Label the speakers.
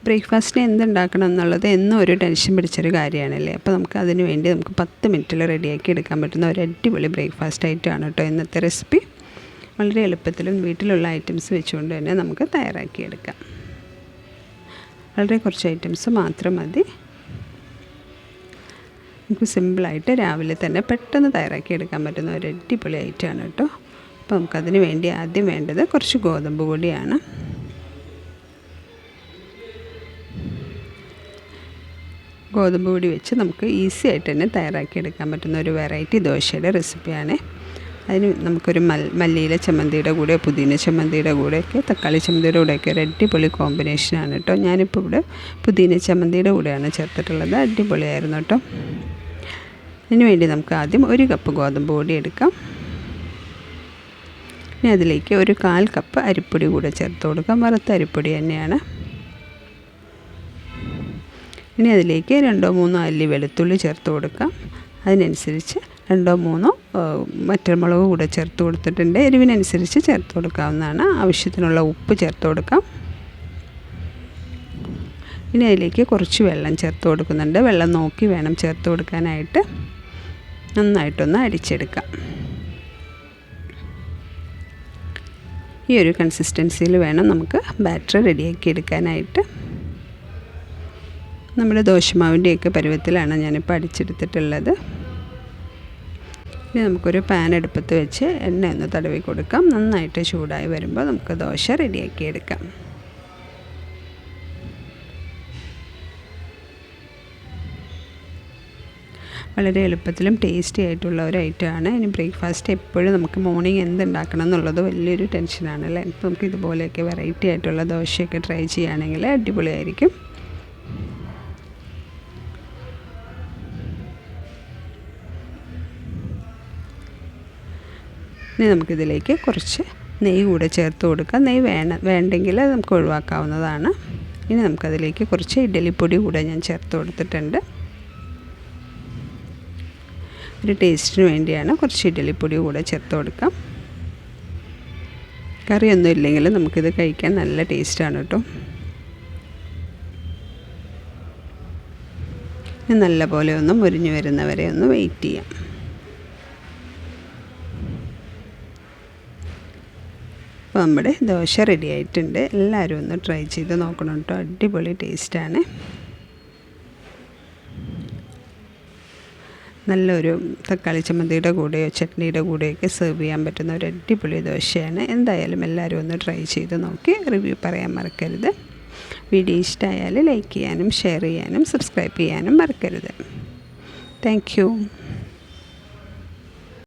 Speaker 1: ബ്രേക്ക്ഫാസ്റ്റിന് എന്തുണ്ടാക്കണം എന്നുള്ളത് എന്നും ഒരു ടെൻഷൻ പിടിച്ചൊരു കാര്യമാണല്ലേ. അപ്പോൾ അതിന് വേണ്ടി നമുക്ക് 10 മിനിറ്റിൽ റെഡിയാക്കി എടുക്കാൻ പറ്റുന്ന ഒരു അടിപൊളി ബ്രേക്ക്ഫാസ്റ്റ് ആയിട്ടാണ് കേട്ടോ ഇന്നത്തെ റെസിപ്പി. വളരെ എളുപ്പത്തിലും വീട്ടിലുള്ള ഐറ്റംസ് വെച്ചുകൊണ്ട് തന്നെ നമുക്ക് തയ്യാറാക്കിയെടുക്കാം. വളരെ കുറച്ച് ഐറ്റംസ് മാത്രം മതി. നമുക്ക് സിമ്പിളായിട്ട് രാവിലെ തന്നെ പെട്ടെന്ന് തയ്യാറാക്കിയെടുക്കാൻ പറ്റുന്ന ഒരു അടിപൊളി ഐറ്റമാണ് കേട്ടോ. അപ്പോൾ നമുക്കതിന് വേണ്ടി ആദ്യം വേണ്ടത് കുറച്ച് ഗോതമ്പ് പൊടിയാണ്. ഗോതമ്പ് പൊടി വെച്ച് നമുക്ക് ഈസി ആയിട്ട് തന്നെ തയ്യാറാക്കിയെടുക്കാൻ പറ്റുന്ന ഒരു വെറൈറ്റി ദോശയുടെ റെസിപ്പിയാണ്. അതിന് നമുക്കൊരു മല്ലിയില ചമ്മന്തിയുടെ കൂടെ, പുതിന ചമ്മന്തിയുടെ കൂടെയൊക്കെ, തക്കാളി ചമ്മന്തിയുടെ കൂടെയൊക്കെ ഒരു അടിപൊളി കോമ്പിനേഷനാണ് കേട്ടോ. ഞാനിപ്പോൾ ഇവിടെ പുതിന ചമ്മന്തിയുടെ കൂടെയാണ് ചേർത്തിട്ടുള്ളത്. അടിപൊളിയായിരുന്നു കേട്ടോ. അതിന് വേണ്ടി നമുക്ക് ആദ്യം 1 കപ്പ് ഗോതമ്പ് പൊടി എടുക്കാം. ഇനി അതിലേക്ക് ഒരു 1/4 കപ്പ് അരിപ്പൊടി കൂടെ ചേർത്ത് കൊടുക്കാം. വറുത്ത അരിപ്പൊടി തന്നെയാണ്. ഇനി അതിലേക്ക് 2-3 അല്ലി വെളുത്തുള്ളി ചേർത്ത് കൊടുക്കാം. അതിനനുസരിച്ച് 2-3 വറ്റൽമുളക് കൂടെ ചേർത്ത് കൊടുത്തിട്ടുണ്ട്. എരിവിനനുസരിച്ച് ചേർത്ത് കൊടുക്കാവുന്നതാണ്. ആവശ്യത്തിനുള്ള ഉപ്പ് ചേർത്ത് കൊടുക്കാം. ഇനി അതിലേക്ക് കുറച്ച് വെള്ളം ചേർത്ത് കൊടുക്കുന്നുണ്ട്. വെള്ളം നോക്കി വേണം ചേർത്ത് കൊടുക്കാനായിട്ട്. നന്നായിട്ടൊന്ന് അടിച്ചെടുക്കാം. ഈ ഒരു കൺസിസ്റ്റൻസിയിൽ വേണം നമുക്ക് ബാറ്റർ റെഡിയാക്കി എടുക്കാനായിട്ട്. നമ്മുടെ ദോശമാവിൻ്റെയൊക്കെ പരുവത്തിലാണ് ഞാനിപ്പോൾ അടിച്ചെടുത്തിട്ടുള്ളത്. ഇനി നമുക്കൊരു പാൻ അടുപ്പത്ത് വെച്ച് എണ്ണ ഒന്ന് തടവി കൊടുക്കാം. നന്നായിട്ട് ചൂടായി വരുമ്പോൾ നമുക്ക് ദോശ റെഡിയാക്കി എടുക്കാം. വളരെ എളുപ്പത്തിലും ടേസ്റ്റി ആയിട്ടുള്ള ഒരു ഐറ്റമാണ്. ഇനി ബ്രേക്ക്ഫാസ്റ്റ് എപ്പോഴും നമുക്ക് മോർണിംഗ് എന്തുണ്ടാക്കണം എന്നുള്ളത് വലിയൊരു ടെൻഷനാണല്ലേ. അപ്പോൾ നമുക്ക് ഇതുപോലെയൊക്കെ വെറൈറ്റി ആയിട്ടുള്ള ദോശയൊക്കെ ട്രൈ ചെയ്യുകയാണെങ്കിൽ അടിപൊളിയായിരിക്കും. ഇനി നമുക്കിതിലേക്ക് കുറച്ച് നെയ്യ് കൂടെ ചേർത്ത് കൊടുക്കാം. നെയ്യ് വേണ്ടെങ്കിൽ നമുക്ക് ഒഴിവാക്കാവുന്നതാണ്. ഇനി നമുക്കതിലേക്ക് കുറച്ച് ഇഡ്ഡലിപ്പൊടി കൂടെ ഞാൻ ചേർത്ത് കൊടുത്തിട്ടുണ്ട്. ഒരു ടേസ്റ്റിന് വേണ്ടിയാണ് കുറച്ച് ഇഡ്ഡലിപ്പൊടി കൂടെ ചേർത്ത് കൊടുക്കാം. കറിയൊന്നും ഇല്ലെങ്കിലും നമുക്കിത് കഴിക്കാൻ നല്ല ടേസ്റ്റാണ് കേട്ടോ. നല്ലപോലെ ഒന്ന് മുരിഞ്ഞ് വരുന്നവരെ ഒന്ന് വെയിറ്റ് ചെയ്യാം. അപ്പോൾ നമ്മുടെ ദോശ റെഡി ആയിട്ടുണ്ട്. എല്ലാവരും ഒന്ന് ട്രൈ ചെയ്ത് നോക്കണം കേട്ടോ. അടിപൊളി ടേസ്റ്റാണ്. നല്ലൊരു തക്കാളി ചമ്മന്തിയുടെ കൂടെയോ ചട്നിയുടെ കൂടെയൊക്കെ സെർവ് ചെയ്യാൻ പറ്റുന്ന ഒരു അടിപൊളി ദോശയാണ്. എന്തായാലും എല്ലാവരും ഒന്ന് ട്രൈ ചെയ്ത് നോക്കി റിവ്യൂ പറയാൻ മറക്കരുത്. വീഡിയോ ഇഷ്ടമായാൽ ലൈക്ക് ചെയ്യാനും ഷെയർ ചെയ്യാനും സബ്സ്ക്രൈബ് ചെയ്യാനും മറക്കരുത്. Thank you.